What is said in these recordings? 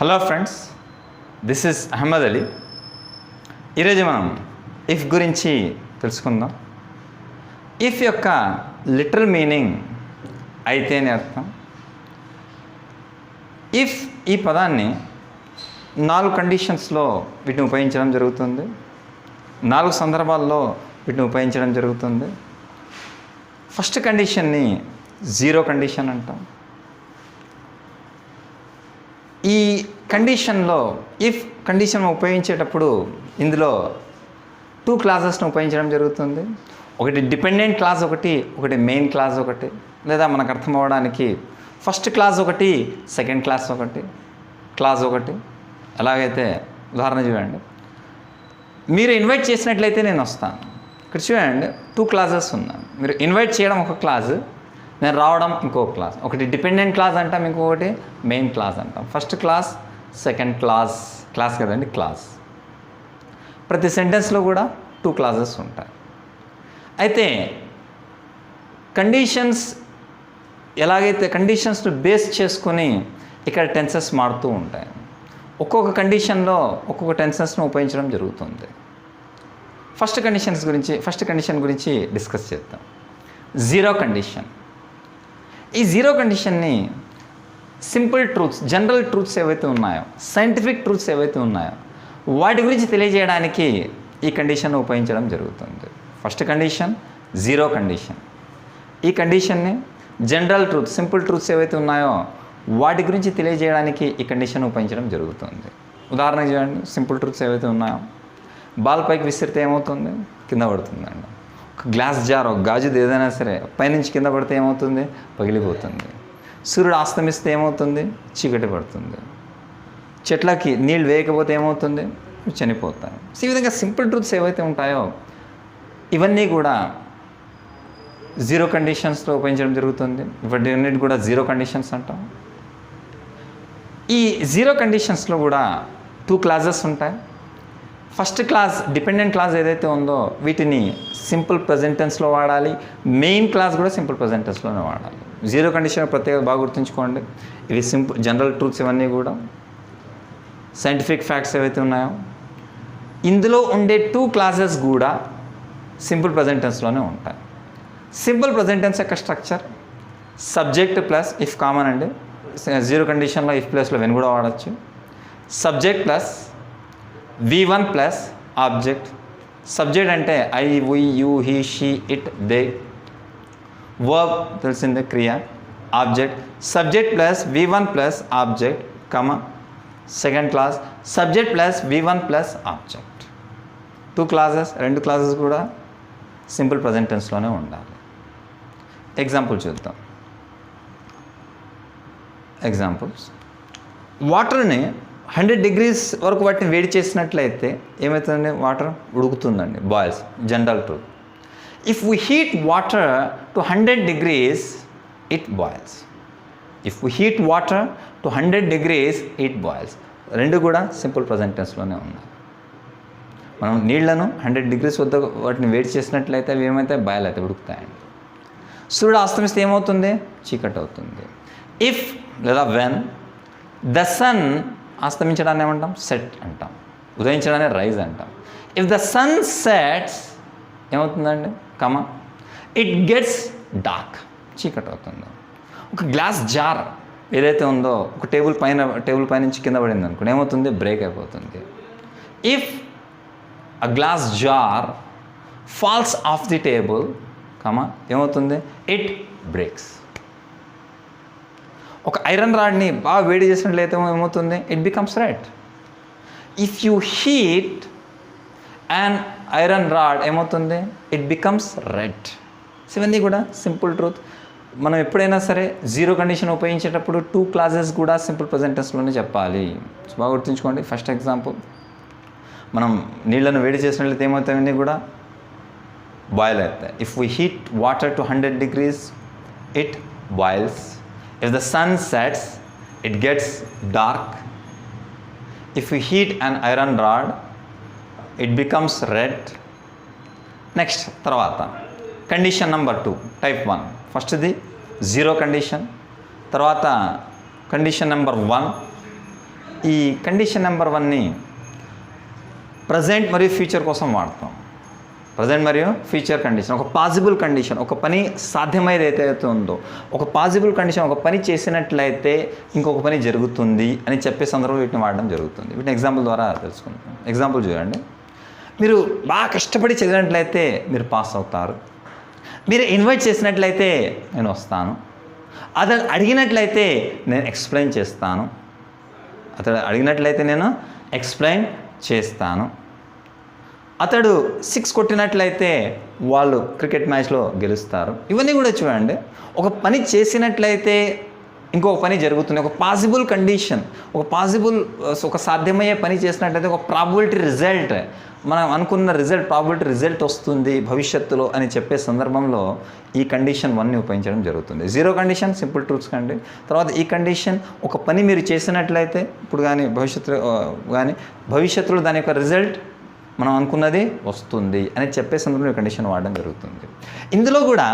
Hello friends, this is Ahmed Ali. ఈరోజు మనం if గురించి తెలుసుకుందాం. ఇఫ్ యొక్క లిటరల్ మీనింగ్ అయితే అని అర్థం. ఇఫ్ ఈ పదాన్ని 4 కండిషన్స్లో వీటిని ఉపయోగించడం జరుగుతుంది. 4 సందర్భాల్లో వీటిని ఉపయోగించడం జరుగుతుంది. ఫస్ట్ కండిషన్ని జీరో కండిషన్ అంటాం. ఈ కండిషన్లో ఇఫ్ కండిషన్ ఉపయోగించేటప్పుడు ఇందులో 2 క్లాజెస్ను ఉపయోగించడం జరుగుతుంది. ఒకటి డిపెండెంట్ క్లాజ్ ఒకటి మెయిన్ క్లాజ్ ఒకటి, లేదా మనకు అర్థం అవ్వడానికి ఫస్ట్ క్లాజ్ ఒకటి, సెకండ్ క్లాస్ ఒకటి, క్లాజ్ ఒకటి. ఎలాగైతే ఉదాహరణ చూడండి, మీరు ఇన్వైట్ చేసినట్లయితే నేను వస్తాను. ఇక్కడ చూడండి 2 క్లాజెస్ ఉన్నాయి. మీరు ఇన్వైట్ చేయడం ఒక క్లాజ్, నేను రావడం ఇంకో క్లాస్. ఒకటి డిపెండెంట్ క్లాస్ అంటాం, ఇంకొకటి మెయిన్ క్లాస్ అంటాం. ఫస్ట్ క్లాస్, సెకండ్ క్లాస్ కదండి క్లాస్. ప్రతి సెంటెన్స్లో కూడా 2 క్లాజెస్ ఉంటాయి. అయితే కండిషన్స్ ఎలాగైతే కండిషన్స్ను బేస్ చేసుకొని ఇక్కడ టెన్సెస్ మారుతూ ఉంటాయి. ఒక్కొక్క కండిషన్లో ఒక్కొక్క టెన్సెస్ను ఉపయోగించడం జరుగుతుంది. ఫస్ట్ కండిషన్ గురించి డిస్కస్ చేద్దాం. Zero condition. ఈ జీరో కండిషన్ని సింపుల్ ట్రూత్స్, జనరల్ ట్రూత్స్ ఏవైతే ఉన్నాయో, సైంటిఫిక్ ట్రూత్స్ ఏవైతే ఉన్నాయో వాటి గురించి తెలియజేయడానికి ఈ కండిషన్ను ఉపయోగించడం జరుగుతుంది. First condition zero condition. ఈ కండిషన్ని జనరల్ ట్రూత్, సింపుల్ ట్రూత్స్ ఏవైతే ఉన్నాయో వాటి గురించి తెలియజేయడానికి ఈ కండిషన్ ఉపయోగించడం జరుగుతుంది. ఉదాహరణ చూడండి, సింపుల్ ట్రూత్స్ ఏవైతే ఉన్నాయో, బాల్ పైకి విసిరితే ఏమవుతుంది? కింద పడుతుందండి. ఒక గ్లాస్ జార్, ఒక గాజుది ఏదైనా సరే పైనుంచి కింద పడితే ఏమవుతుంది? పగిలిపోతుంది. సూర్యుడు అస్తమిస్తే ఏమవుతుంది? చీకటి పడుతుంది. చెట్లకి నీళ్ళు వేయకపోతే ఏమవుతుంది? చనిపోతాయి. సో ఈ విధంగా సింపుల్ ట్రూత్స్ ఏవైతే ఉంటాయో ఇవన్నీ కూడా జీరో కండిషన్స్లో ఉపయోగించడం జరుగుతుంది. ఇవన్నీ కూడా జీరో కండిషన్స్ అంటాం. ఈ జీరో కండిషన్స్లో కూడా 2 క్లాజెస్ ఉంటాయి. ఫస్ట్ క్లాస్ డిపెండెంట్ క్లాస్ ఏదైతే ఉందో వీటిని సింపుల్ ప్రెజెంట్ టెన్స్లో వాడాలి. మెయిన్ క్లాస్ కూడా సింపుల్ ప్రెజెంట్ టెన్స్లోనే వాడాలి. జీరో కండిషన్ ప్రత్యేకత బాగా గుర్తుంచుకోండి. ఇవి సింపుల్ జనరల్ ట్రూత్స్, ఇవన్నీ కూడా సైంటిఫిక్ ఫ్యాక్ట్స్ ఏవైతే ఉన్నాయో ఇందులో ఉండే 2 క్లాసెస్ కూడా సింపుల్ ప్రెజెంట్ టెన్స్లోనే ఉంటాయి. సింపుల్ ప్రెజెంట్ టెన్స్ యొక్క structure subject plus if common అండి. జీరో కండిషన్లో ఇఫ్ ప్లేస్లో వెన్ కూడా వాడచ్చు. Subject plus V1 plus object. Subject అంటే I, we, you, he, she, it, they. Verb తెలిసిందే, క్రియ. Object subject plus V1 plus object, comma second class subject plus V1 plus object. 2 classes, 2 classes కూడా simple present టెన్స్లోనే ఉండాలి. Example చూద్దాం. Examples, వాటర్ని 100 degrees వరకు వాటిని వేడి చేసినట్లయితే ఏమవుతుందండి? వాటర్ ఉడుకుతుందండి, boils. General truth. If we heat water to 100 degrees it boils. If we heat water to 100 degrees it boils. 2 కూడా సింపుల్ ప్రెజెంట్ టెన్స్లోనే ఉన్నాయి. మనం నీళ్లను 100 degrees వద్ద వాటిని వేడి చేసినట్లయితే అవి ఏమైతే? బాయిల్ అయితే ఉడుకుతాయండి. సూర్యుడు అస్తమిస్తే ఏమవుతుంది? చీకటి అవుతుంది. ఇఫ్ లేదా వెన్ ద సన్, అస్తమించడాన్ని ఏమంటాం? సెట్ అంటాం. ఉదయించడాన్ని రైజ్ అంటాం. ఇఫ్ ద సన్ సెట్స్ ఏమవుతుందండి? కమ ఇట్ గెట్స్ డార్క్, చీకటి అవుతుంది. ఒక గ్లాస్ జార్ ఏదైతే ఉందో ఒక టేబుల్ పై నుంచి కింద పడింది అనుకోండి, ఏమవుతుంది? బ్రేక్ అయిపోతుంది. If a glass jar falls off the table, కమ ఏమవుతుంది? It breaks. ఒక ఐరన్ రాడ్ని బాగా వేడి చేసినట్లయితే ఏమవుతుంది? It becomes red. If you heat and iron rod ఏమవుతుంది? It becomes red. ఇవన్నీ కూడా సింపుల్ ట్రూత్. మనం ఎప్పుడైనా సరే జీరో కండిషన్ ఉపయోగించేటప్పుడు 2 క్లాసెస్ కూడా సింపుల్ ప్రెజెంట్ టెన్స్లోనే చెప్పాలి. బాగా గుర్తుంచుకోండి. ఫస్ట్ ఎగ్జాంపుల్, మనం నీళ్ళను వేడి చేసినట్లయితే ఏమవుతాయన్నీ కూడా బాయిల్ అవుతాయి. If we heat water to 100 degrees it boils. If the sun sets, it gets dark. If we heat an iron rod, it becomes red. Next, తర్వాత కండిషన్ నెంబర్ 2, టైప్ 1. ఫస్ట్ది zero condition. తర్వాత condition number 1 ఈ condition number 1ని present మరియు future కోసం వాడతాం. Present మరియు future condition, ఒక పాసిబుల్ కండిషన్, ఒక పని సాధ్యమైనది ఏదైతే ఉందో, ఒక పాసిబుల్ కండిషన్, ఒక పని చేసినట్లయితే ఇంకొక పని జరుగుతుంది అని చెప్పే సందర్భంలో వీటిని వాడడం జరుగుతుంది. వీటిని ఎగ్జాంపుల్ ద్వారా తెలుసుకుంటాం. ఎగ్జాంపుల్ చూడండి. మీరు బాగా కష్టపడి చదివినట్లయితే మీరు పాస్ అవుతారు. మీరు ఇన్వైట్ చేసినట్లయితే నేను వస్తాను. అతను అడిగినట్లయితే నేను ఎక్స్ప్లెయిన్ చేస్తాను. అతడు 6 కొట్టినట్లయితే వాళ్ళు క్రికెట్ మ్యాచ్లో గెలుస్తారు. ఇవన్నీ కూడా చూడండి. ఒక పని చేసినట్లయితే ఇంకొక పని జరుగుతుంది. ఒక పాసిబుల్ కండిషన్, ఒక సాధ్యమయ్యే పని చేసినట్లయితే ఒక ప్రాబిలిటీ రిజల్ట్, మనం అనుకున్న ప్రాబిలిటీ రిజల్ట్ వస్తుంది భవిష్యత్తులో అని చెప్పే సందర్భంలో ఈ కండిషన్ 1ని ఉపయోగించడం జరుగుతుంది. 0 కండిషన్ సింపుల్ ట్రూత్స్ కండి. తర్వాత ఈ కండిషన్, ఒక పని మీరు చేసినట్లయితే ఇప్పుడు కానీ భవిష్యత్తులో దాని యొక్క రిజల్ట్ మనం అనుకున్నది వస్తుంది అని చెప్పే సందర్భంలో ఈ కండిషన్ వాడడం జరుగుతుంది. ఇందులో కూడా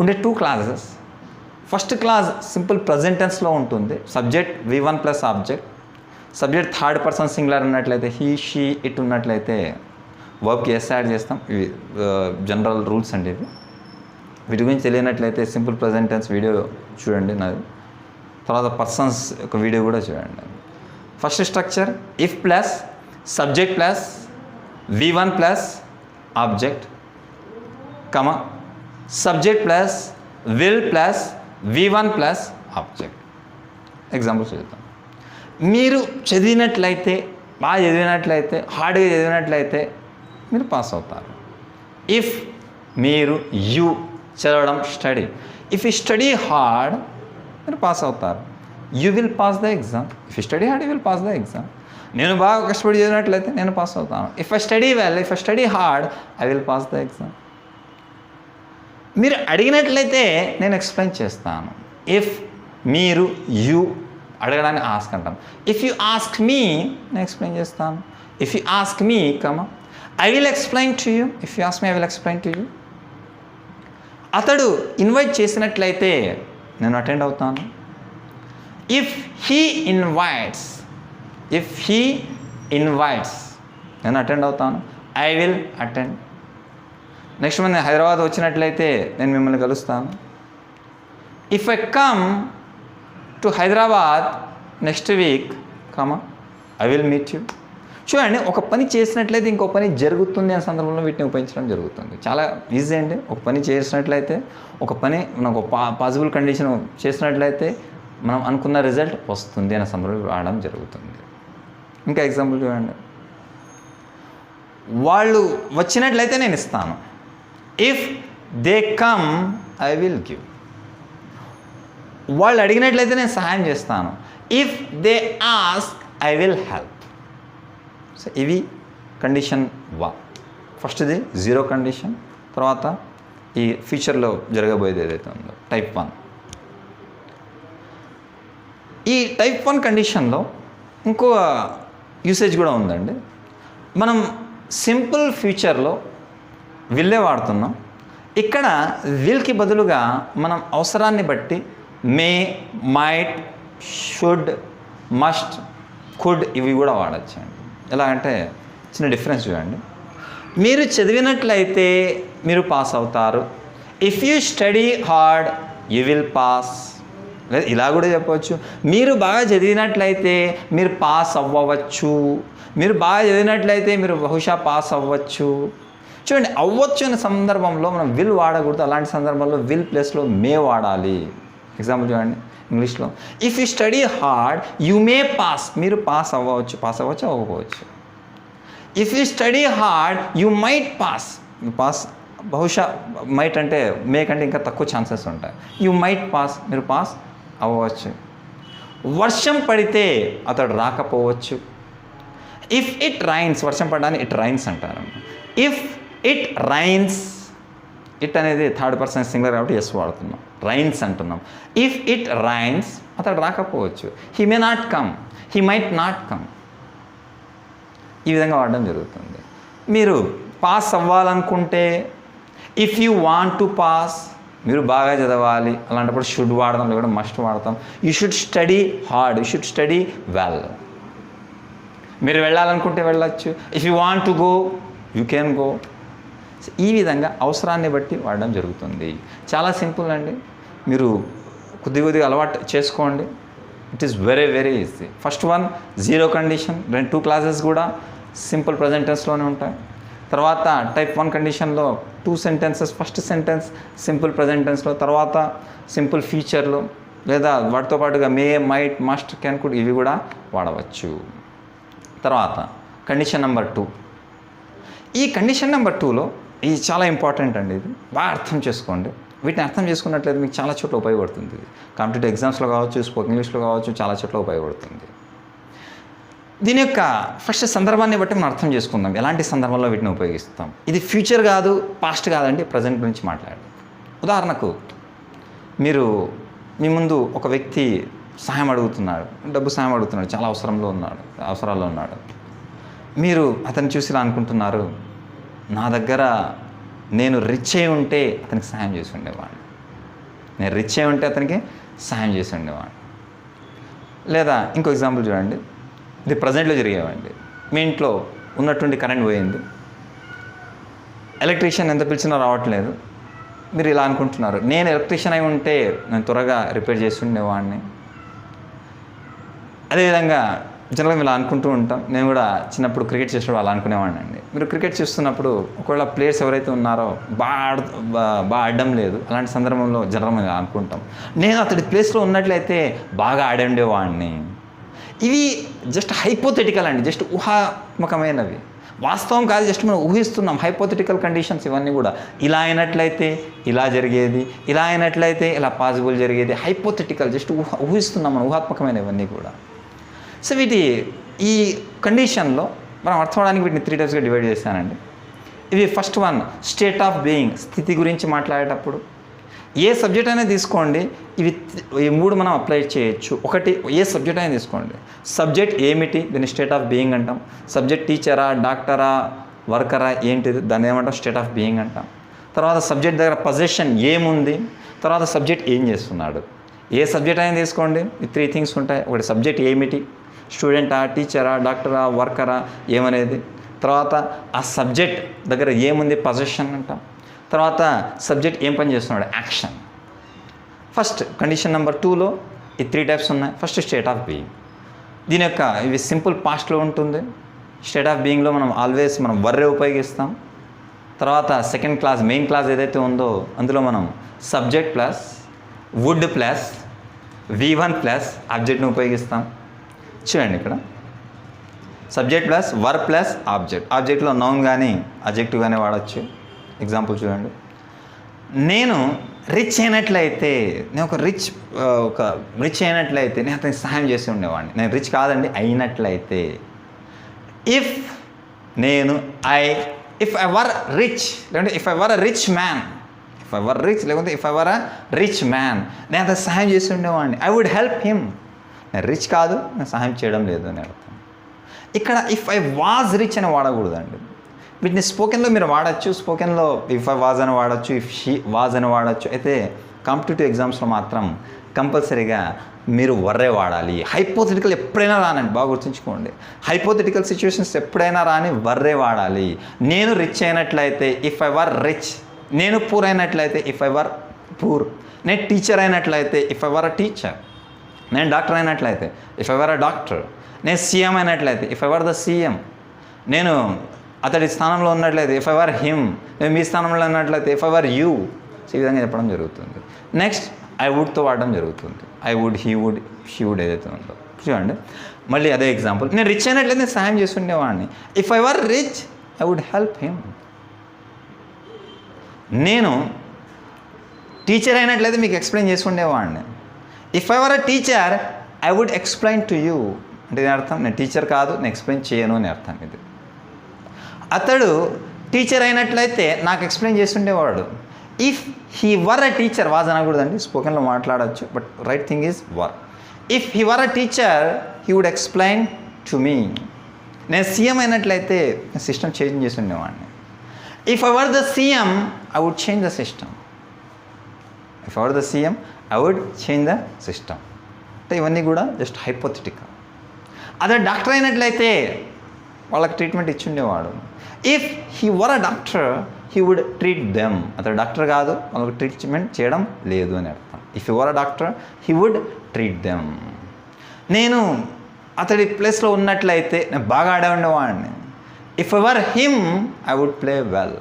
ఉండే 2 clauses. First clause simple present టెన్స్లో ఉంటుంది. Subject V1 plus object. Subject third person singular ఉన్నట్లయితే హీ, షీ, ఇట్ ఉన్నట్లయితే వర్బ్కి ఎస్ యాడ్ చేస్తాం. ఇవి జనరల్ రూల్స్ అండి. వీటి గురించి తెలియనట్లయితే సింపుల్ ప్రజెంట్ టెన్స్ వీడియో చూడండి నాది. తర్వాత పర్సన్స్ యొక్క వీడియో కూడా చూడండి. First structure if plus subject plus V1 plus object, subject plus will plus V1 plus object. Examples చూద్దాం. మీరు చదివినట్లయితే, బాగా చదివినట్లయితే, హార్డ్గా చదివినట్లయితే మీరు పాస్ అవుతారు. ఇఫ్ మీరు యూ చదవడం study, if you study hard మీరు పాస్ అవుతారు. You will pass the exam. If you study hard you will pass the exam. నేను బాగా కష్టపడి చదివినట్లయితే నేను పాస్ అవుతాను. If I study well, if I study hard I will pass the exam. మీరు అడిగినట్లయితే నేను ఎక్స్ప్లెయిన్ చేస్తాను. ఇఫ్ మీరు యూ అడగడానికి ఆస్క్ అంటాం. ఇఫ్ యూ ఆస్క్ మీ నేను ఎక్స్ప్లెయిన్ చేస్తాను. If you ask me I will explain to you. If you ask me I will explain to you. అతడు ఇన్వైట్ చేసినట్లయితే నేను అటెండ్ అవుతాను. ఇఫ్ హీ ఇన్వైట్స్ నేను అటెండ్ అవుతాను. I will attend. Next month Hyderabad వచ్చినట్లయితే నేను మిమ్మల్ని కలుస్తాను. If I come to Hyderabad next week I will meet you. చూడండి, ఒక పని చేసినట్లయితే ఇంకో పని జరుగుతుంది అనే సందర్భంలో వీటిని ఉపయోగించడం జరుగుతుంది. చాలా ఈజీ అండి. ఒక పని చేసినట్లయితే, ఒక పని మనకు పాసిబుల్ కండిషన్ చేసినట్లయితే మనం అనుకున్న రిజల్ట్ వస్తుంది అనే సందర్భంలో వాడడం జరుగుతుంది. ఇంకా ఎగ్జాంపుల్ చూడండి. వాళ్ళు వచ్చినట్లయితే నేను ఇస్తాను. If they come I will give. వాళ్ళు అడిగినట్లయితే నేను సహాయం చేస్తాను. If they ask I will help. So ఇవి కండిషన్ 1. ఫస్ట్ది 0 కండిషన్. తర్వాత ఈ ఫ్యూచర్లో జరగబోయేది ఏదైతే ఉందో టైప్ 1. ఈ టైప్ 1 కండిషన్లో ఇంకో యూసేజ్ కూడా ఉందండి. మనం సింపుల్ ఫ్యూచర్లో విల్లే వాడుతున్నాం. ఇక్కడ విల్కి బదులుగా మనం అవసరాన్ని బట్టి మే, మైట్, షుడ్, మస్ట్, కుడ్ ఇవి కూడా వాడచ్చండి. ఎలా అంటే చిన్న డిఫరెన్స్ చూడండి. మీరు చదివినట్లయితే మీరు పాస్ అవుతారు. If you study hard you will pass. లేదా ఇలా కూడా చెప్పవచ్చు, మీరు బాగా చదివినట్లయితే మీరు పాస్ అవ్వవచ్చు. మీరు బాగా చదివినట్లయితే మీరు బహుశా పాస్ అవ్వచ్చు. చూడండి, అవ్వచ్చు అనే సందర్భంలో మనం విల్ వాడకూడదు. అలాంటి సందర్భంలో విల్ ప్లేస్లో మే వాడాలి. ఎగ్జాంపుల్ చూడండి ఇంగ్లీష్లో. If you study hard you may pass. మీరు పాస్ అవ్వచ్చు అవ్వకపోవచ్చు. If you study hard you might pass. Pass బహుశా, మైట్ అంటే మే కంటే ఇంకా తక్కువ ఛాన్సెస్ ఉంటాయి. యూ మైట్ పాస్, మీరు పాస్ అవ్వచ్చు. వర్షం పడితే అతడు రాకపోవచ్చు. ఇఫ్ ఇట్ రైన్స్, వర్షం పడడానికి ఇట్ రైన్స్ అంటారు. ఇఫ్ ఇట్ రైన్స్, ఇట్ అనేది థర్డ్ పర్సన్ సింగులర్ కాబట్టి ఎస్ వాడుతున్నాం. రైన్స్ అంటున్నాం. ఇఫ్ ఇట్ రైన్స్ అతడు రాకపోవచ్చు. He may not come, he might not come. ఈ విధంగా వాడడం జరుగుతుంది. మీరు పాస్ అవ్వాలనుకుంటే if you want to pass మీరు బాగా చదవాలి అలాంటప్పుడు షుడ్ వాడతాం, లేకపోతే మస్ట్ వాడతాం. You should study hard, you should study well. మీరు వెళ్ళాలనుకుంటే వెళ్ళచ్చు. If you want to go you can go. ఈ విధంగా అవసరాన్ని బట్టి వాడడం జరుగుతుంది. చాలా సింపుల్ అండి. మీరు కొద్దిగా అలవాటు చేసుకోండి. It is very very easy. First one zero condition, 2 classes కూడా సింపుల్ ప్రజెంట్ టెన్స్లోనే ఉంటాయి. తర్వాత టైప్ 1 కండిషన్లో 2 sentences, first sentence simple present టెన్స్లో, తర్వాత సింపుల్ ఫ్యూచర్లో, లేదా వాటితో పాటుగా may, might, must, can, could ఇవి కూడా వాడవచ్చు. తర్వాత కండిషన్ నెంబర్ 2. ఈ కండిషన్ నెంబర్ 2లో ఇది చాలా ఇంపార్టెంట్ అండి. ఇది బాగా అర్థం చేసుకోండి. వీటిని అర్థం చేసుకున్నట్లయితే మీకు చాలా చోట్ల ఉపయోగపడుతుంది. ఇది కాంపిటేటివ్ ఎగ్జామ్స్లో కావచ్చు, స్పోకెన్ ఇంగ్లీష్లో కావచ్చు, చాలా చోట్ల ఉపయోగపడుతుంది. దీని యొక్క ఫస్ట్ సందర్భాన్ని బట్టి మనం అర్థం చేసుకుందాం. ఎలాంటి సందర్భంలో వీటిని ఉపయోగిస్తాం. ఇది ఫ్యూచర్ కాదు, పాస్ట్ కాదండి, ప్రజెంట్ గురించి మాట్లాడాలి. ఉదాహరణకు మీరు మీ ముందు ఒక వ్యక్తి సహాయం అడుగుతున్నాడు, డబ్బు సహాయం అడుగుతున్నాడు, చాలా అవసరాల్లో ఉన్నాడు. మీరు అతన్ని చూసి ఇలా అనుకుంటున్నారు, నా దగ్గర నేను రిచ్ అయి ఉంటే అతనికి సహాయం చేసి ఉండేవాడిని, నేను రిచ్ అయి ఉంటే అతనికి సహాయం చేసి ఉండేవాడిని. లేదా ఇంకో ఎగ్జాంపుల్ చూడండి, ఇది ప్రజెంట్లో జరిగేవండి. మీ ఇంట్లో ఉన్నటువంటి కరెంట్ పోయింది, ఎలక్ట్రీషియన్ ఎంత పిలిచినా రావట్లేదు. మీరు ఇలా అనుకుంటున్నారు, నేను ఎలక్ట్రీషియన్ అయి ఉంటే నేను త్వరగా రిపేర్ చేసి ఉండేవాడిని. అదేవిధంగా జనరల్గా ఇలా అనుకుంటూ ఉంటాం. నేను కూడా చిన్నప్పుడు క్రికెట్ చేసేటప్పుడు అలా అనుకునేవాడిని అండి. మీరు క్రికెట్ చూస్తున్నప్పుడు ఒకవేళ ప్లేయర్స్ ఎవరైతే ఉన్నారో బాగా ఆడడం లేదు, అలాంటి సందర్భంలో జనరల్గా ఇలా అనుకుంటాం, నేను అతడి ప్లేస్లో ఉన్నట్లయితే బాగా ఆడి ఉండేవాడిని. ఇవి జస్ట్ హైపోథెటికల్ అండి, జస్ట్ ఊహాత్మకమైనవి, వాస్తవం కాదు, జస్ట్ మనం ఊహిస్తున్నాం. హైపోథెటికల్ కండిషన్స్ ఇవన్నీ కూడా. ఇలా అయినట్లయితే ఇలా జరిగేది, ఇలా అయినట్లయితే ఇలా పాసిబుల్ జరిగేది. హైపోథెటికల్, జస్ట్ ఊహిస్తున్నాం మనం, ఊహాత్మకమైన ఇవన్నీ కూడా. సో ఈ కండిషన్లో మనం అర్థం అవడానికి వీటిని 3 టైప్స్గా డివైడ్ చేశానండి. ఇవి first one state of being, స్థితి గురించి మాట్లాడేటప్పుడు. ఏ సబ్జెక్ట్ అయినా తీసుకోండి, ఈ 3 మనం అప్లై చేయొచ్చు. ఒకటి, ఏ సబ్జెక్ట్ అయినా తీసుకోండి, సబ్జెక్ట్ ఏమిటి, దీన్ని స్టేట్ ఆఫ్ బీయింగ్ అంటాం. సబ్జెక్ట్ టీచరా, డాక్టరా, వర్కరా, ఏంటిది, దాన్ని ఏమంటాం, స్టేట్ ఆఫ్ బీయింగ్ అంటాం. తర్వాత సబ్జెక్ట్ దగ్గర పొజిషన్ ఏముంది, తర్వాత సబ్జెక్ట్ ఏం చేస్తున్నాడు. ఏ సబ్జెక్ట్ అయినా తీసుకోండి, ఈ 3 థింగ్స్ ఉంటాయి. ఒకటి సబ్జెక్ట్ ఏమిటి, స్టూడెంటా, టీచరా, డాక్టరా, వర్కరా ఏమనేది. తర్వాత ఆ సబ్జెక్ట్ దగ్గర ఏముంది, పొజిషన్ అంటాం. తర్వాత సబ్జెక్ట్ ఏం పని చేస్తున్నాడు, యాక్షన్. ఫస్ట్ కండిషన్ నెంబర్ 2లో ఈ 3 టైప్స్ ఉన్నాయి. First state of being. దీని యొక్క ఇవి సింపుల్ పాస్ట్లో ఉంటుంది. స్టేట్ ఆఫ్ బీయింగ్లో మనం ఆల్వేస్ వర్రే ఉపయోగిస్తాం. తర్వాత సెకండ్ క్లాస్, మెయిన్ క్లాస్ ఏదైతే ఉందో అందులో మనం subject plus would plus V1 plus ఆబ్జెక్ట్ని ఉపయోగిస్తాం. చూడండి ఇక్కడ subject plus were plus object. ఆబ్జెక్ట్లో నౌన్ కానీ అడ్జెక్టివ్ కానీ వాడచ్చు. ఎగ్జాంపుల్ చూడండి, నేను రిచ్ అయినట్లయితే, నేను ఒక రిచ్ అయినట్లయితే నేను అతనికి సహాయం చేసి ఉండేవాడిని. నేను రిచ్ కాదండి, అయినట్లయితే. ఇఫ్ ఐ వర్ రిచ్, లేకుంటే if I were a rich man, లేకుంటే if I were a rich man, నేను అతనికి సహాయం చేసి ఉండేవాడిని. I would help him. నేను రిచ్ కాదు, నేను సహాయం చేయడం లేదు అని అర్థం. ఇక్కడ ఇఫ్ ఐ వాజ్ రిచ్ అని వాడకూడదండి. వీటిని స్పోకెన్లో మీరు వాడచ్చు. స్పోకెన్లో ఇఫ్ ఐ వాజ్ అని వాడచ్చు, ఇఫ్ షీ వాజ్ అని వాడచ్చు. అయితే కాంపిటేటివ్ ఎగ్జామ్స్లో మాత్రం కంపల్సరీగా మీరు వర్రే వాడాలి. హైపోథెటికల్ ఎప్పుడైనా రానండి, బాగా గుర్తుంచుకోండి. హైపోథెటికల్ సిచ్యువేషన్స్ ఎప్పుడైనా రాని వర్రే వాడాలి. నేను రిచ్ అయినట్లయితే ఇఫ్ ఐ వర్ రిచ్, నేను పూర్ అయినట్లయితే ఇఫ్ ఐ వర్ పూర్, నేను టీచర్ అయినట్లయితే if I were a teacher, నేను డాక్టర్ అయినట్లయితే if I were a doctor, నేను సీఎం అయినట్లయితే if I were the CM, నేను అతడి స్థానంలో ఉన్నట్లయితే ఇఫ్ ఐ వర్ హిమ్, నేను మీ స్థానంలో ఉన్నట్లయితే ఇఫ్ ఐ వర్ యూ. ఈ విధంగా చెప్పడం జరుగుతుంది. నెక్స్ట్ ఐ వుడ్తో వాడడం జరుగుతుంది. I would, he would, she would ఏదైతే ఉందో. చూడండి మళ్ళీ అదే ఎగ్జాంపుల్, నేను రిచ్ అయినట్లయితే నేను సహాయం చేసి ఉండేవాడిని. If I were rich I would help him. నేను టీచర్ అయినట్లయితే మీకు ఎక్స్ప్లెయిన్ చేసి ఉండేవాడిని. If I were a teacher I would explain to you. అంటే దీని అర్థం నేను టీచర్ కాదు, నేను ఎక్స్ప్లెయిన్ చేయను అని అర్థం. ఇది అతడు టీచర్ అయినట్లయితే నాకు ఎక్స్ప్లెయిన్ చేసి ఉండేవాడు. If he were a teacher, was అనకూడదండి, స్పోకెన్లో మాట్లాడచ్చు, but right thing is were. If he were a teacher he would explain to me. నేను సీఎం అయినట్లయితే సిస్టమ్ చేంజ్ చేసి ఉండేవాడిని. If I were the CM I would change the system. If I were the CM I would change the system. అంటే ఇవన్నీ కూడా just hypothetical. అదే doctor అయినట్లయితే వాళ్ళకి ట్రీట్మెంట్ ఇచ్చుండేవాడు. If he were a doctor he would treat them. అతడు doctor కాదు, వాళ్ళకి ట్రీట్మెంట్ చేయడం లేదు అని అర్థం. If you were a doctor he would treat them. నేను అతడి ప్లేస్లో ఉన్నట్లయితే నేను బాగా ఆడే ఉండేవాడిని. If I were him I would play well.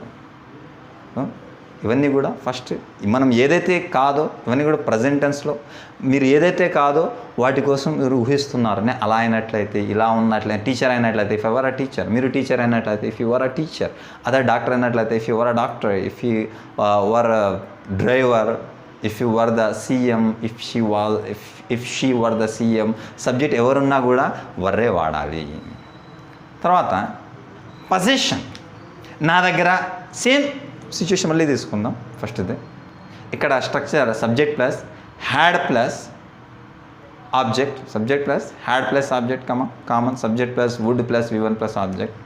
ఇవన్నీ కూడా ఫస్ట్ మనం ఏదైతే కాదో ఇవన్నీ కూడా ప్రజెంట్ టెన్స్లో మీరు ఏదైతే కాదో వాటి కోసం మీరు ఊహిస్తున్నారు. అలా అయినట్లయితే, ఇలా ఉన్నట్లయితే, టీచర్ అయినట్లయితే ఇఫ్ ఎవర్ అ టీచర్, మీరు టీచర్ అయినట్లయితే if you were a teacher, అదే డాక్టర్ అయినట్లయితే if you were a doctor, if you were a driver, if you were the CM, if she were the CM. Subject ఎవరున్నా కూడా వర్రే వాడాలి. తర్వాత position. నా దగ్గర సేమ్ సిచ్యువేషన్ మళ్ళీ తీసుకుందాం. ఫస్ట్ ఇది ఇక్కడ structure subject plus had plus object, subject plus had plus object common, subject plus would plus V1 plus object.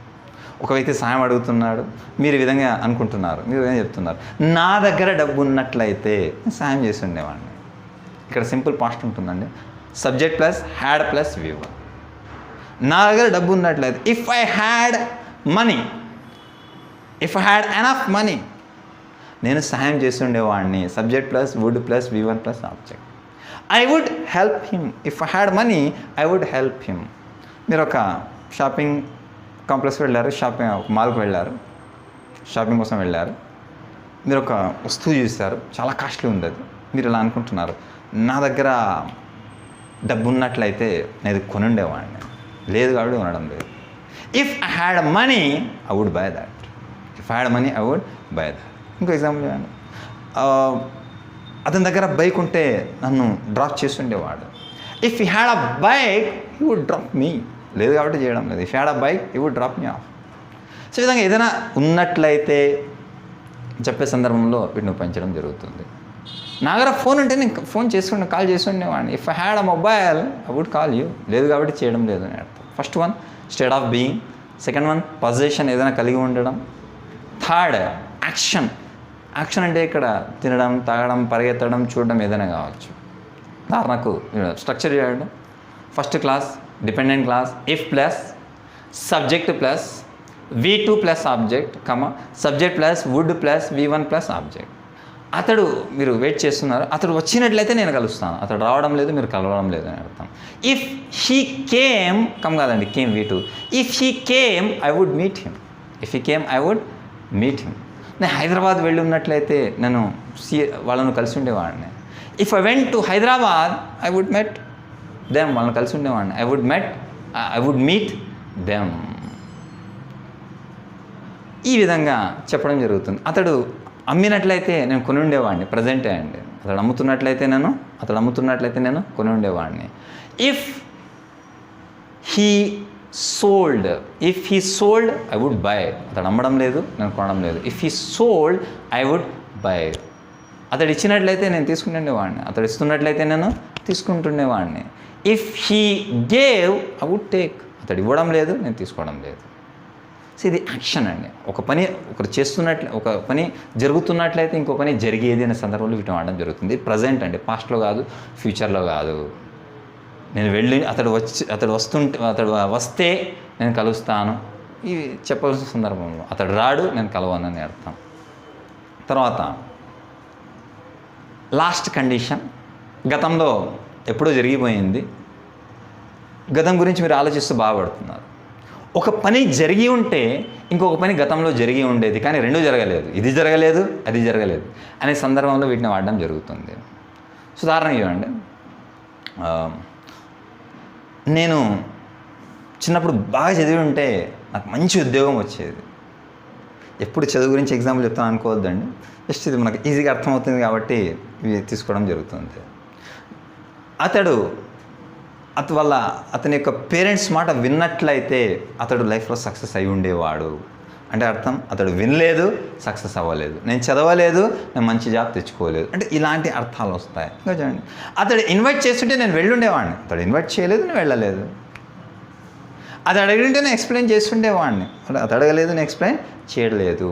ఒక వ్యక్తి సాయం అడుగుతున్నాడు, మీరు ఈ విధంగా అనుకుంటున్నారు, మీరు ఏం చెప్తున్నారు, నా దగ్గర డబ్బు ఉన్నట్లయితే సాయం చేసి ఉండేవాడిని. ఇక్కడ సింపుల్ పాస్ట్ ఉంటుందండి. Subject plus had plus V1. నా దగ్గర డబ్బు ఉన్నట్లయితే if I had money, if I had enough money, నేను సహాయం చేసి ఉండేవాడిని. Subject plus would plus V1 plus object. I would help him. If I had money I would help him. మీరు ఒక షాపింగ్ కాంప్లెక్స్కి వెళ్ళారు, ఒక మాల్కి వెళ్ళారు, షాపింగ్ కోసం వెళ్ళారు. మీరు ఒక వస్తువు చూశారు, చాలా కాస్ట్లీ ఉంది అది. మీరు ఇలా అనుకుంటున్నారు, నా దగ్గర డబ్బు ఉన్నట్లయితే నేను ఇది కొనుండేవాడిని. లేదు కాబట్టి కొనడం లేదు. If I had money I would buy that. If I had money I would buy that. ఇంకో ఎగ్జాంపుల్ చూడండి. అతని దగ్గర బైక్ ఉంటే నన్ను డ్రాప్ చేస్తుండేవాడు. If you had a bike he would drop me. లేదు కాబట్టి చేయడం లేదు. If had a bike he would drop me off. So ఈ విధంగా ఏదైనా ఉన్నట్లయితే చెప్పే సందర్భంలో వీటిని ఉపయోగించడం జరుగుతుంది. నా దగ్గర ఫోన్ ఉంటే నేను ఫోన్ కాల్ చేస్తుండేవాడిని. If I had a mobile I would call you. లేదు కాబట్టి చేయడం లేదు అని అర్థం. First one state of being, second one position ఏదైనా కలిగి ఉండడం, థర్డ్ యాక్షన్. యాక్షన్ అంటే ఇక్కడ తినడం, తాగడం, పరిగెత్తడం, చూడడం ఏదైనా కావచ్చు. ఉదాహరణకు స్ట్రక్చర్ చేయండి. First class dependent class if plus subject plus V2 plus object subject plus would plus V1 plus object. అతడు, మీరు వెయిట్ చేస్తున్నారు, అతడు వచ్చినట్లయితే నేను కలుస్తాను. అతడు రావడం లేదు, మీరు కలవడం లేదు అని అర్థం. ఇఫ్ హీ కేమ్ కాదండి, came V2. If he came I would meet him. If he came I would meet him. నేను హైదరాబాద్ వెళ్ళి ఉన్నట్లయితే నేను వాళ్ళను కలిసి ఉండేవాడిని. If I went to Hyderabad I would met them. వాళ్ళని కలిసి ఉండేవాడిని. I would meet them. ఈ విధంగా చెప్పడం జరుగుతుంది. అతడు అమ్మినట్లయితే నేను కొని ఉండేవాడిని, ప్రజెంటే అండి. అతడు అమ్ముతున్నట్లయితే నేను కొని ఉండేవాడిని. If he sold I would buy. అతడు అమ్మడం లేదు, నేను కొనడం లేదు. If he sold I would buy. అతడు ఇచ్చినట్లయితే నేను తీసుకుంటుండేవాడిని, అతడు ఇస్తున్నట్లయితే నేను తీసుకుంటుండేవాడిని. If he gave I would take. అతడు ఇవ్వడం లేదు, నేను తీసుకోవడం లేదు. సో ఇది యాక్షన్ అండి. ఒక పని జరుగుతున్నట్లయితే ఇంకో పని జరిగేది అనే సందర్భంలో వీటిని వాడడం జరుగుతుంది. ప్రజెంట్ అండి, పాస్ట్లో కాదు, ఫ్యూచర్లో కాదు. నేను వెళ్ళి అతడు వస్తే నేను కలుస్తాను, ఇవి చెప్పవలసిన సందర్భంలో. అతడు రాడు, నేను కలవనని అర్థం. తర్వాత లాస్ట్ కండిషన్. గతంలో ఎప్పుడో జరిగిపోయింది. గతం గురించి మీరు ఆలోచిస్తూ బాధపడుతున్నారు. ఒక పని జరిగి ఉంటే ఇంకొక పని గతంలో జరిగి ఉండేది, కానీ రెండూ జరగలేదు. ఇది జరగలేదు, అది జరగలేదు అనే సందర్భంలో వీటిని వాడడం జరుగుతుంది. ఉదాహరణ చూడండి. నేను చిన్నప్పుడు బాగా చదివి ఉంటే నాకు మంచి ఉద్యోగం వచ్చేది. ఎప్పుడు చదువు గురించి ఎగ్జాంపుల్ చెప్తాను అనుకోవద్దండి, జస్ట్ ఇది మనకు ఈజీగా అర్థమవుతుంది కాబట్టి ఇవి తీసుకోవడం జరుగుతుంది. అతని యొక్క పేరెంట్స్ మాట విన్నట్లయితే అతడు లైఫ్లో సక్సెస్ అయి ఉండేవాడు. అంటే అర్థం, అతడు వినలేదు, సక్సెస్ అవ్వలేదు. నేను చదవలేదు, నేను మంచి జాబ్ తెచ్చుకోలేదు. అంటే ఇలాంటి అర్థాలు వస్తాయి. ఇంకా చూడండి, అతడు ఇన్వైట్ చేస్తుంటే నేను వెళ్ళుండేవాడిని. అతడు ఇన్వైట్ చేయలేదు, నేను వెళ్ళలేదు. అది అడిగింటే నేను ఎక్స్ప్లెయిన్ చేస్తుండేవాడిని, అది అడగలేదు, నేను ఎక్స్ప్లెయిన్ చేయలేదు.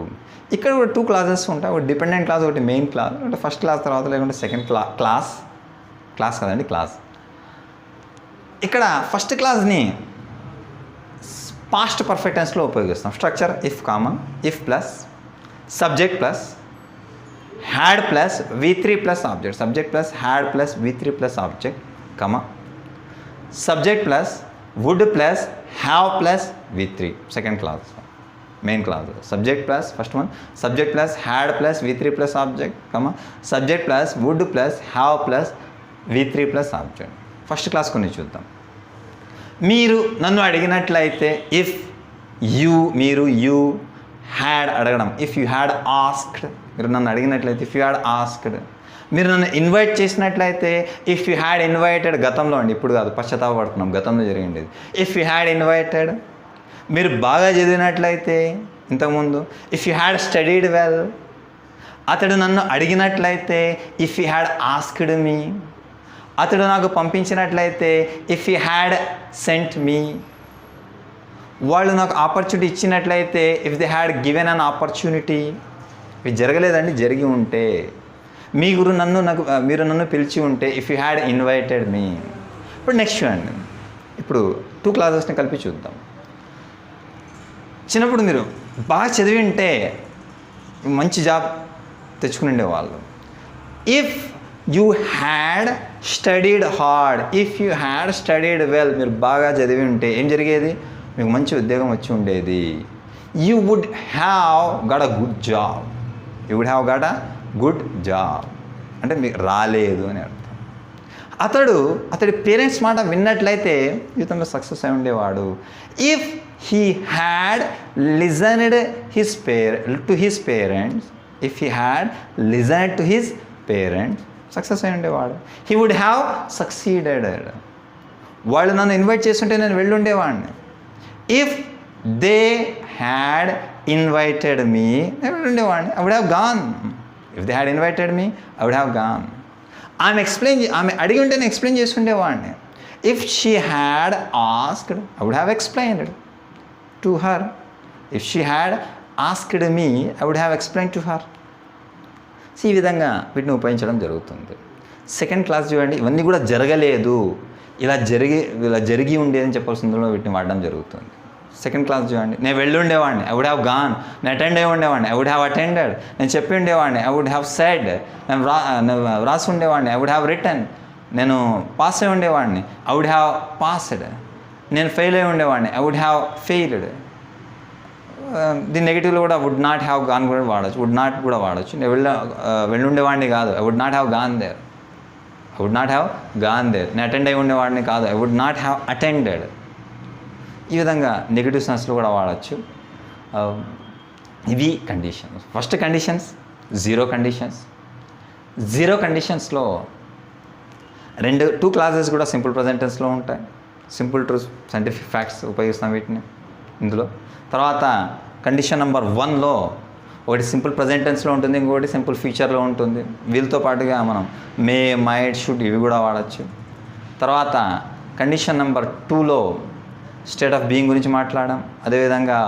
ఇక్కడ కూడా 2 క్లాసెస్ ఉంటాయి, ఒకటి డిపెండెంట్ క్లాస్, ఒకటి మెయిన్ క్లాస్. అంటే ఫస్ట్ క్లాస్ తర్వాత లేకుంటే సెకండ్ క్లాస్ కదండి క్లాస్. ఇక్కడ ఫస్ట్ క్లాస్ని పాస్ట్ పర్ఫెక్ట్ టెన్స్లో ఉపయోగిస్తాం. Structure if comma, if plus subject plus had plus V3 plus object, subject plus had plus V3 plus object, comma subject plus would plus have plus V3 second class. Main class subject plus first one subject plus had plus V3 plus object, comma subject plus would plus have plus V3 plus object. First class కొన్ని చూద్దాం. మీరు నన్ను అడిగినట్లయితే if మీరు you had అడగడం, if you had asked, మీరు నన్ను అడిగినట్లయితే ఇఫ్ యూ హ్యాడ్ ఆస్క్డ్. మీరు నన్ను ఇన్వైట్ చేసినట్లయితే ఇఫ్ యూ హ్యాడ్ ఇన్వైటెడ్, గతంలో అండి, ఇప్పుడు కాదు, పశ్చాత్తాపడుతున్నాం, గతంలో జరిగింది. If you had invited. మీరు బాగా చదివినట్లయితే ఇంతకుముందు if you had studied well. అతడు నన్ను అడిగినట్లయితే if you had asked me. అతడు నాకు పంపించినట్లయితే if you had sent me. వాళ్ళు నాకు ఆపర్చునిటీ ఇచ్చినట్లయితే if they had given an opportunity. ఇవి జరగలేదండి, జరిగి ఉంటే. మీరు నన్ను పిలిచి ఉంటే if you had invited me. ఇప్పుడు నెక్స్ట్ చూడండి, ఇప్పుడు 2 క్లాసెస్ని కలిపి చూద్దాం. చిన్నప్పుడు మీరు బాగా చదివి ఉంటే మంచి జాబ్ తెచ్చుకుని ఉండేవాళ్ళు. If you had studied hard, if you had studied well. మీరు బాగా చదివి ఉంటే ఏం జరిగేది? మీకు మంచి ఉద్యోగం వచ్చి ఉండేది. You would have got a good job. You would have got a good job అంటే మీకు రాలేదు అని అర్థం. అతడి పేరెంట్స్ మాట విన్నట్లయితే జీవితంలో సక్సెస్ అయి ఉండేవాడు. If he had listened to his parents, if he had listened to his parents, success అయి ఉండేవాడు. He would have succeeded. వాళ్ళు నన్ను ఇన్వైట్ చేస్తుంటే నేను వెళ్ళుండేవాడిని. If they had invited me, నేను వెళ్ళుండేవాడిని. I would have gone. If they had invited me, I would have gone. ఆమె అడిగి ఉంటే నేను ఎక్స్ప్లెయిన్ చేస్తుండేవాడిని. If she had asked, I would have explained to her. If she had asked me, I would have explain to her. ఈ విధంగా వీటిని ఉపయోగించడం జరుగుతుంది. సెకండ్ క్లాస్ చూడండి, ఇవన్నీ కూడా జరగలేదు, ఇలా జరిగి ఉండేదని చెప్పాల్సిందో వీటిని వాడడం జరుగుతుంది. సెకండ్ క్లాస్ చూడండి, నేను వెళ్ళి ఉండేవాడిని, ఐ వుడ్ హ్యావ్ గాన్. నేను అటెండ్ అయ్యి ఉండేవాడిని, ఐ వుడ్ హ్యావ్ అటెండెడ్. నేను చెప్పి ఉండేవాడిని, ఐ వుడ్ హ్యావ్ సెడ్. నేను వ్రాసి ఉండేవాడిని, ఐ వుడ్ హ్యావ్ రిటన్. నేను పాస్ అయి ఉండేవాడిని, ఐ వుడ్ హ్యావ్ పాస్డ్. నేను ఫెయిల్ అయి ఉండేవాడిని, ఐ వుడ్ హ్యావ్ ఫెయిల్డ్. దీని నెగిటివ్లో కూడా వుడ్ నాట్ హ్యావ్ గాన్ కూడా వాడచ్చు, వుడ్ నాట్ కూడా వాడచ్చు. నేను వెళ్ళి ఉండేవాడిని కాదు, I would not have gone there. I would not have gone there. నేను అటెండ్ అయి ఉండేవాడిని కాదు, I would not have attended. ఈ విధంగా నెగిటివ్ సెన్స్లో కూడా వాడచ్చు. ఇవి conditions. First conditions zero conditions. Zero కండిషన్స్లో 2 క్లాసెస్ కూడా సింపుల్ ప్రెజెంట్ టెన్స్లో ఉంటాయి. సింపుల్ ట్రూత్, సైంటిఫిక్ ఫ్యాక్ట్స్ ఉపయోగిస్తాం వీటిని ఇందులో. తర్వాత కండిషన్ నెంబర్ 1లో ఒకటి సింపుల్ ప్రెజెంట్ టెన్స్లో ఉంటుంది, ఇంకొకటి సింపుల్ ఫ్యూచర్లో ఉంటుంది. వీళ్ళతో పాటుగా మనం మే, మైట్, షుడ్ ఇవి కూడా వాడచ్చు. తర్వాత కండిషన్ నెంబర్ 2లో స్టేట్ ఆఫ్ బీయింగ్ గురించి మాట్లాడాం. అదేవిధంగా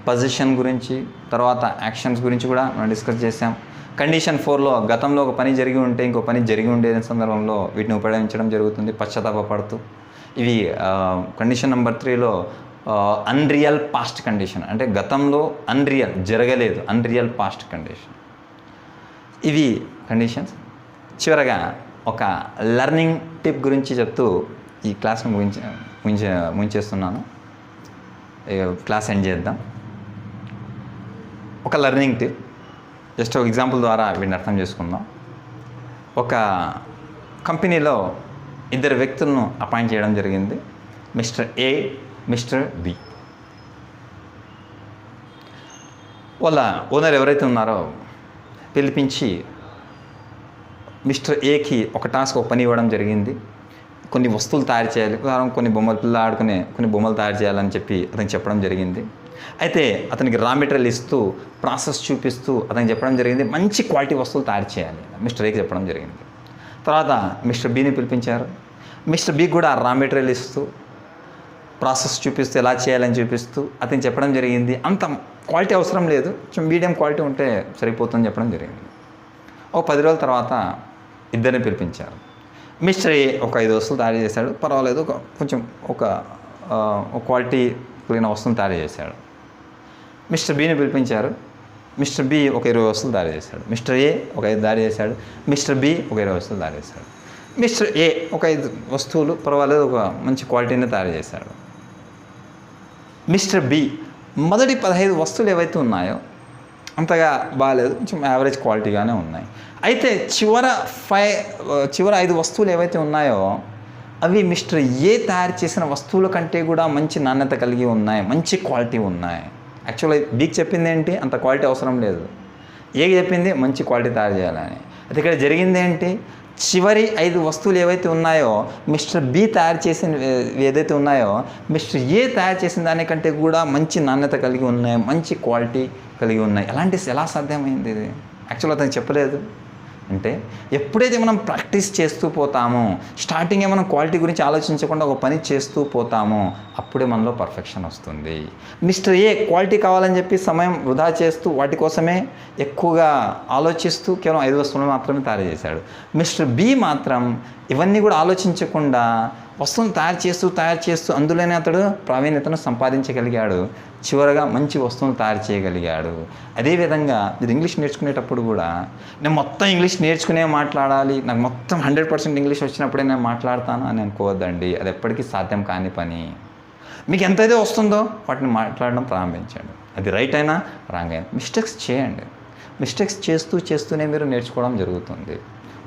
పొజిషన్ గురించి, తర్వాత యాక్షన్స్ గురించి కూడా మనం డిస్కస్ చేసాం. కండిషన్ 4లో గతంలో ఒక పని జరిగి ఉంటే ఇంకో పని జరిగి ఉండేది సందర్భంలో వీటిని ఉపయోగించడం జరుగుతుంది పశ్చాత్తాపడుతూ. ఇవి కండిషన్ నెంబర్ 3లో అన్రియల్ పాస్ట్ కండిషన్, అంటే గతంలో జరగలేదు, అన్రియల్ పాస్ట్ కండిషన్. ఇవి కండిషన్స్. చివరగా ఒక లెర్నింగ్ టిప్ గురించి చెప్తూ ఈ క్లాస్ను ముగించేస్తున్నాను. క్లాస్ ఎండ్ చేద్దాం. ఒక లెర్నింగ్ టిప్, జస్ట్ ఒక ఎగ్జాంపుల్ ద్వారా వీటిని అర్థం చేసుకుందాం. ఒక కంపెనీలో 2 వ్యక్తులను అపాయింట్ చేయడం జరిగింది, మిస్టర్ ఏ, మిస్టర్ బి. వాళ్ళ ఓనర్ ఎవరైతే ఉన్నారో పిలిపించి మిస్టర్ ఏకి ఒక పని ఇవ్వడం జరిగింది. కొన్ని వస్తువులు తయారు చేయాలి, కొన్ని పిల్లలు ఆడుకునే కొన్ని బొమ్మలు తయారు చేయాలని చెప్పి అతనికి చెప్పడం జరిగింది. అయితే అతనికి రా మెటీరియల్ ఇస్తూ ప్రాసెస్ చూపిస్తూ అతనికి చెప్పడం జరిగింది, మంచి క్వాలిటీ వస్తువులు తయారు చేయాలి మిస్టర్ ఏకి చెప్పడం జరిగింది. తర్వాత మిస్టర్ బిని పిలిపించారు. మిస్టర్ బికి కూడా రా మెటీరియల్ ఇస్తూ ప్రాసెస్ చూపిస్తూ ఎలా చేయాలని చూపిస్తూ అతను చెప్పడం జరిగింది. అంత క్వాలిటీ అవసరం లేదు, కొంచెం మీడియం క్వాలిటీ ఉంటే సరిపోతుందని చెప్పడం జరిగింది. ఒక 10 రోజుల తర్వాత ఇద్దరిని పిలిపించారు. మిస్టర్ ఏ ఒక 5 వస్తువులు తయారు చేశాడు, పర్వాలేదు, కొంచెం ఒక క్వాలిటీ కూడిన వస్తువును తయారు చేశాడు. మిస్టర్ బిని పిలిపించారు. మిస్టర్ బి ఒక 20 వస్తువులు తయారు చేశాడు. మిస్టర్ ఏ ఒక 5 తయారు చేశాడు. మిస్టర్ బి ఒక 20 వస్తువులు తయారు చేశాడు. మిస్టర్ ఏ ఒక 5 వస్తువులు పర్వాలేదు, ఒక మంచి క్వాలిటీని తయారు చేశాడు. మిస్టర్ బి మొదటి 15 వస్తువులు ఏవైతే ఉన్నాయో అంతగా బాగాలేదు, కొంచెం యావరేజ్ క్వాలిటీగానే ఉన్నాయి. అయితే చివర 5 వస్తువులు ఏవైతే ఉన్నాయో అవి మిస్టర్ ఏ తయారు చేసిన వస్తువుల కంటే కూడా మంచి నాణ్యత కలిగి ఉన్నాయి, మంచి క్వాలిటీ ఉన్నాయి. యాక్చువల్గా బీకి చెప్పింది ఏంటి, అంత క్వాలిటీ అవసరం లేదు. ఏకి చెప్పింది మంచి క్వాలిటీ తయారు చేయాలని. అది ఇక్కడ జరిగింది ఏంటి, చివరి 5 వస్తువులు ఏవైతే ఉన్నాయో మిస్టర్ బి తయారు చేసిన ఏదైతే ఉన్నాయో మిస్టర్ ఏ తయారు చేసిన దానికంటే కూడా మంచి నాణ్యత కలిగి ఉన్నాయి, మంచి క్వాలిటీ కలిగి ఉన్నాయి. ఎలా సాధ్యమైంది ఇది? యాక్చువల్గా అతను చెప్పలేదు. అంటే ఎప్పుడైతే మనం ప్రాక్టీస్ చేస్తూ పోతామో, స్టార్టింగే మనం క్వాలిటీ గురించి ఆలోచించకుండా ఒక పని చేస్తూ పోతామో అప్పుడే మనలో పర్ఫెక్షన్ వస్తుంది. మిస్టర్ ఏ క్వాలిటీ కావాలని చెప్పి సమయం వృధా చేస్తూ వాటి కోసమే ఎక్కువగా ఆలోచిస్తూ కేవలం 5 వస్తువులు మాత్రమే తయారు చేశాడు. మిస్టర్ బి మాత్రం ఇవన్నీ కూడా ఆలోచించకుండా వస్తువును తయారు చేస్తూ అందులోనే అతడు ప్రావీణ్యతను సంపాదించగలిగాడు. చివరగా మంచి వస్తువును తయారు చేయగలిగాడు. అదేవిధంగా మీరు ఇంగ్లీష్ నేర్చుకునేటప్పుడు కూడా నేను మొత్తం ఇంగ్లీష్ నేర్చుకునే మాట్లాడాలి, నాకు మొత్తం 100% ఇంగ్లీష్ వచ్చినప్పుడే నేను మాట్లాడతాను అని అనుకోవద్దండి. అది ఎప్పటికీ సాధ్యం కాని పని. మీకు ఎంతైతే వస్తుందో వాటిని మాట్లాడడం ప్రారంభించండి. అది రైట్ అయినా రాంగ్ అయినా మిస్టేక్స్ చేయండి. మిస్టేక్స్ చేస్తూనే మీరు నేర్చుకోవడం జరుగుతుంది.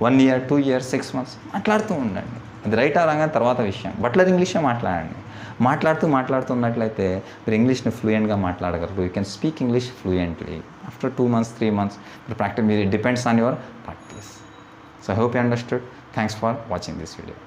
1 year 2 years 6 months మాట్లాడుతూ ఉండండి. అది రైట్ రాగానే తర్వాత విషయం. బట్లర్ ఇంగ్లీషే మాట్లాడండి. మాట్లాడుతున్నట్లయితే మీరు ఇంగ్లీష్ని ఫ్లూయెంట్గా మాట్లాడగలరు. You can speak English fluently. After 2 months 3 months మీరు ప్రాక్టీస్, మీరు depends on your practice. So I hope you understood. Thanks for watching this video.